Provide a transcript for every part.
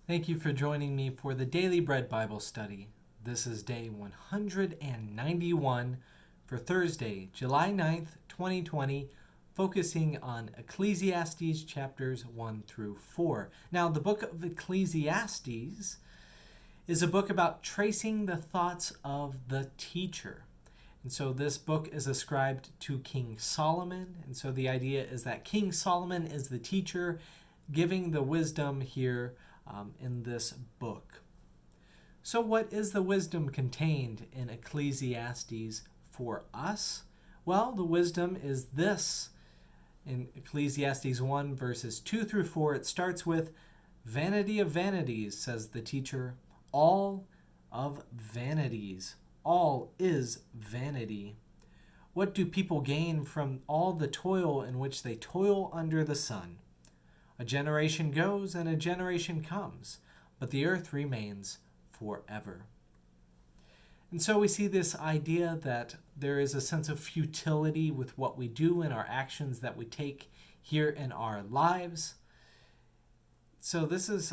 Thank you for joining me for the Daily Bread Bible Study. This is day 191 for Thursday, July 9th, 2020, focusing on Ecclesiastes chapters 1 through 4. Now, the book of Ecclesiastes is a book about tracing the thoughts of the teacher. And so this book is ascribed to King Solomon. And so the idea is that King Solomon is the teacher giving the wisdom here in this book. So what is the wisdom contained in Ecclesiastes for us? Well, the wisdom is this. In Ecclesiastes 1 verses 2 through 4, it starts with, "Vanity of vanities, says the teacher, all of vanities. All is vanity. What do people gain from all the toil in which they toil under the sun? A generation goes and a generation comes, but the earth remains forever." And so we see this idea that there is a sense of futility with what we do and our actions that we take here in our lives. So this is,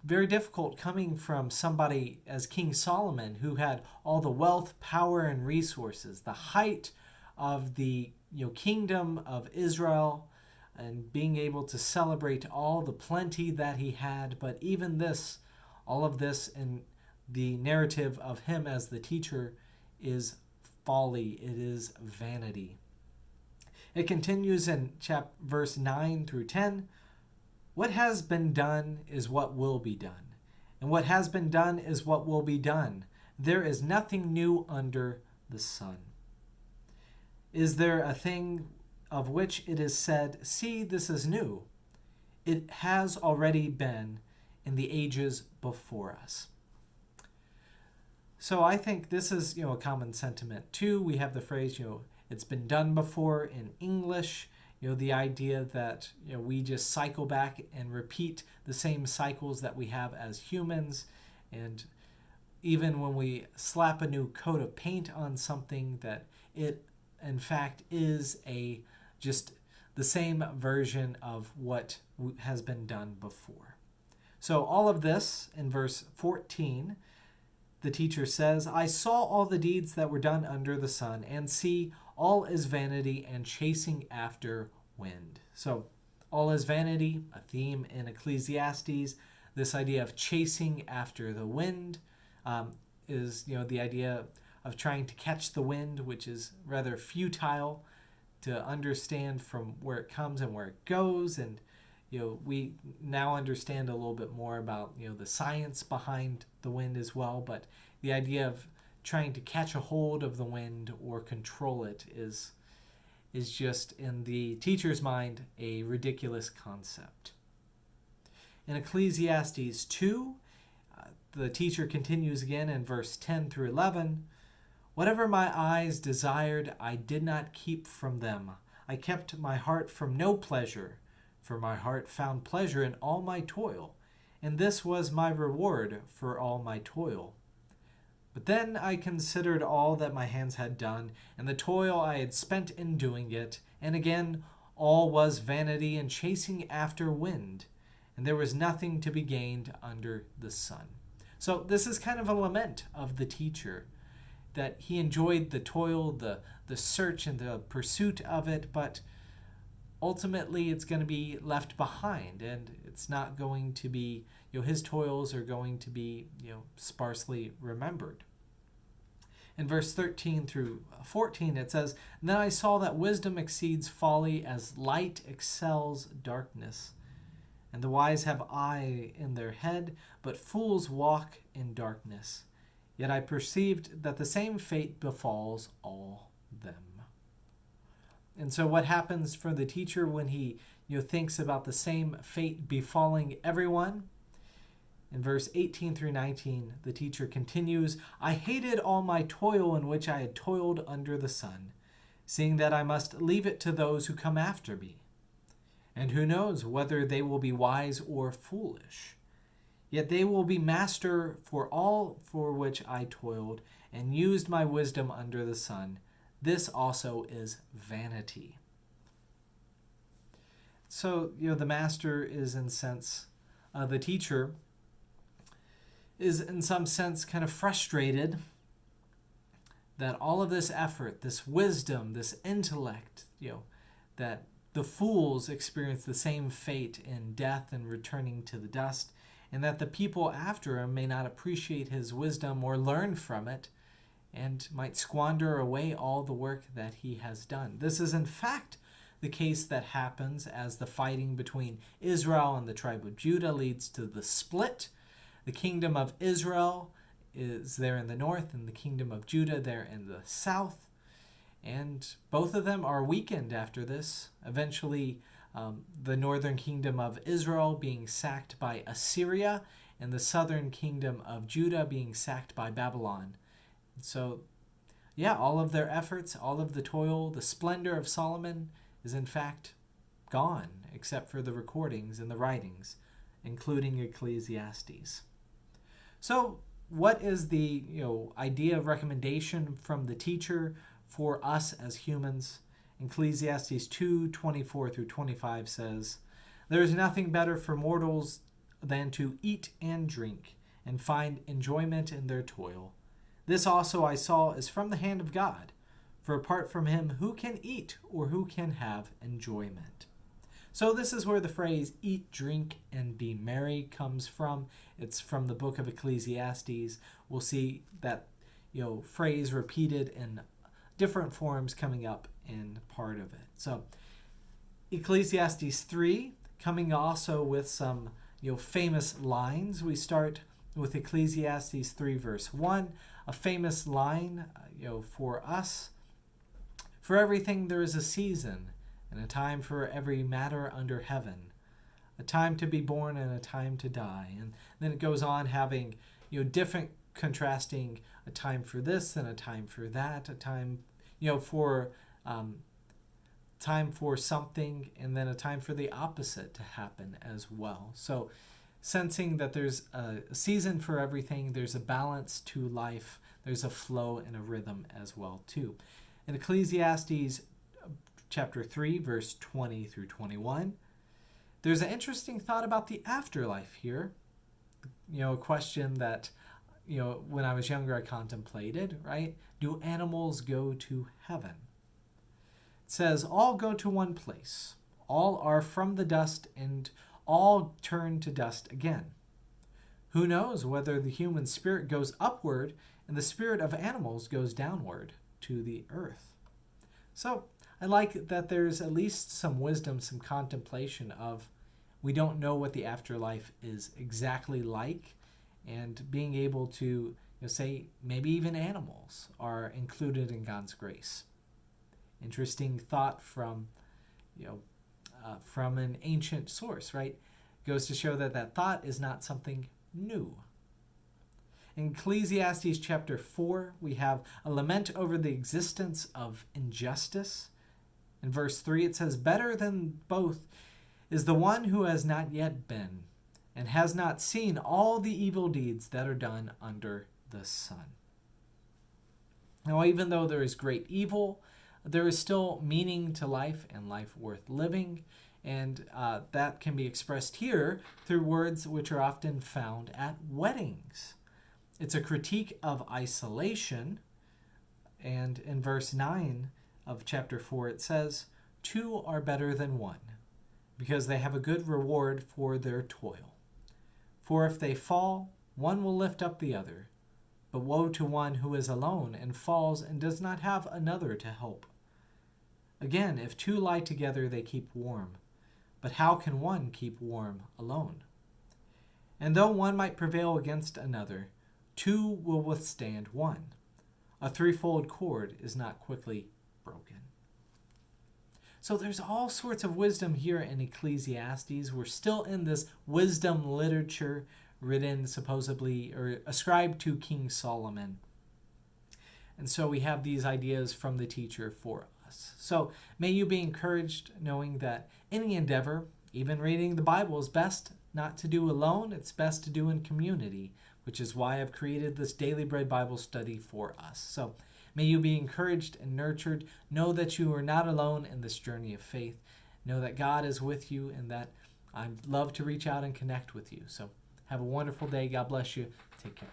very difficult coming from somebody as King Solomon, who had all the wealth, power, and resources, the height of the kingdom of Israel, and being able to celebrate all the plenty that he had. But even this, all of this in the narrative of him as the teacher is folly. It is vanity. It continues in verse 9 through 10. "What has been done is what will be done, and what has been done is what will be done. There is nothing new under the sun. Is there a thing of which it is said, 'See, this is new'? It has already been in the ages before us." So I think this is, a common sentiment too. We have the phrase, "it's been done before" in English. The idea that, we just cycle back and repeat the same cycles that we have as humans. And even when we slap a new coat of paint on something, that it in fact is just the same version of what has been done before. So all of this in verse 14, the teacher says, "I saw all the deeds that were done under the sun, and see, all is vanity and chasing after wind." So all is vanity, a theme in Ecclesiastes. This idea of chasing after the wind is, the idea of trying to catch the wind, which is rather futile to understand from where it comes and where it goes. And we now understand a little bit more about the science behind the wind as well. But the idea of trying to catch a hold of the wind or control it is just, in the teacher's mind, a ridiculous concept. In Ecclesiastes 2, the teacher continues again in verse 10 through 11. "Whatever my eyes desired, I did not keep from them. I kept my heart from no pleasure, for my heart found pleasure in all my toil, and this was my reward for all my toil. But then I considered all that my hands had done, and the toil I had spent in doing it, and again all was vanity and chasing after wind, and there was nothing to be gained under the sun." So this is kind of a lament of the teacher, that he enjoyed the toil, the search and the pursuit of it, but ultimately it's going to be left behind, and it's not going to be, his toils are going to be, sparsely remembered. In verse 13 through 14, it says, "Then I saw that wisdom exceeds folly as light excels darkness. And the wise have eye in their head, but fools walk in darkness. Yet I perceived that the same fate befalls all them." And so what happens for the teacher when he thinks about the same fate befalling everyone? In verse 18 through 19, the teacher continues, "I hated all my toil in which I had toiled under the sun, seeing that I must leave it to those who come after me. And who knows whether they will be wise or foolish? Yet they will be master for all for which I toiled and used my wisdom under the sun. This also is vanity." So, the master is in sense the teacher is in some sense kind of frustrated that all of this effort, this wisdom, this intellect, that the fools experience the same fate in death and returning to the dust, and that the people after him may not appreciate his wisdom or learn from it, and might squander away all the work that he has done. This is in fact the case that happens as the fighting between Israel and the tribe of Judah leads to the split. The kingdom of Israel is there in the north, and the kingdom of Judah there in the south. And both of them are weakened after this. Eventually, the northern kingdom of Israel being sacked by Assyria, and the southern kingdom of Judah being sacked by Babylon. So, all of their efforts, all of the toil, the splendor of Solomon is in fact gone, except for the recordings and the writings, including Ecclesiastes. So, what is the idea of recommendation from the teacher for us as humans? Ecclesiastes 2:24 through 25 says, "There is nothing better for mortals than to eat and drink, and find enjoyment in their toil. This also I saw is from the hand of God, for apart from him who can eat or who can have enjoyment?" So this is where the phrase eat, drink, and be merry comes from. It's from the book of Ecclesiastes. We'll see that phrase repeated in different forms coming up in part of it. So Ecclesiastes 3, coming also with some famous lines. We start with Ecclesiastes 3 verse 1, a famous line for us. "For everything there is a season, and a time for every matter under heaven, a time to be born and a time to die." And then it goes on having different contrasting, a time for this and a time for that, a time for time for something, and then a time for the opposite to happen as well. So sensing that there's a season for everything, there's a balance to life, there's a flow and a rhythm as well too. In Ecclesiastes chapter 3 verse 20 through 21, there's an interesting thought about the afterlife here. A question that when I was younger I contemplated, right? Do animals go to heaven? It says, "All go to one place. All are from the dust, and all turn to dust again. Who knows whether the human spirit goes upward and the spirit of animals goes downward to the earth?" So I like that there's at least some wisdom, some contemplation of we don't know what the afterlife is exactly like, and being able to say maybe even animals are included in God's grace. Interesting thought from an ancient source, right? Goes to show that thought is not something new. In Ecclesiastes chapter 4, we have a lament over the existence of injustice. In verse 3, it says, "Better than both is the one who has not yet been, and has not seen all the evil deeds that are done under the sun." Now, even though there is great evil, there is still meaning to life and life worth living, and that can be expressed here through words which are often found at weddings. It's a critique of isolation, and in verse 9 of chapter 4 it says, "Two are better than one, because they have a good reward for their toil. For if they fall, one will lift up the other. But woe to one who is alone and falls and does not have another to help. Again, if two lie together, they keep warm. But how can one keep warm alone? And though one might prevail against another, two will withstand one. A threefold cord is not quickly broken." So there's all sorts of wisdom here in Ecclesiastes. We're still in this wisdom literature written supposedly or ascribed to King Solomon. And so we have these ideas from the teacher for us. So may you be encouraged knowing that any endeavor, even reading the Bible, is best not to do alone. It's best to do in community, which is why I've created this Daily Bread Bible study for us. So may you be encouraged and nurtured. Know that you are not alone in this journey of faith. Know that God is with you, and that I'd love to reach out and connect with you. So have a wonderful day. God bless you. Take care.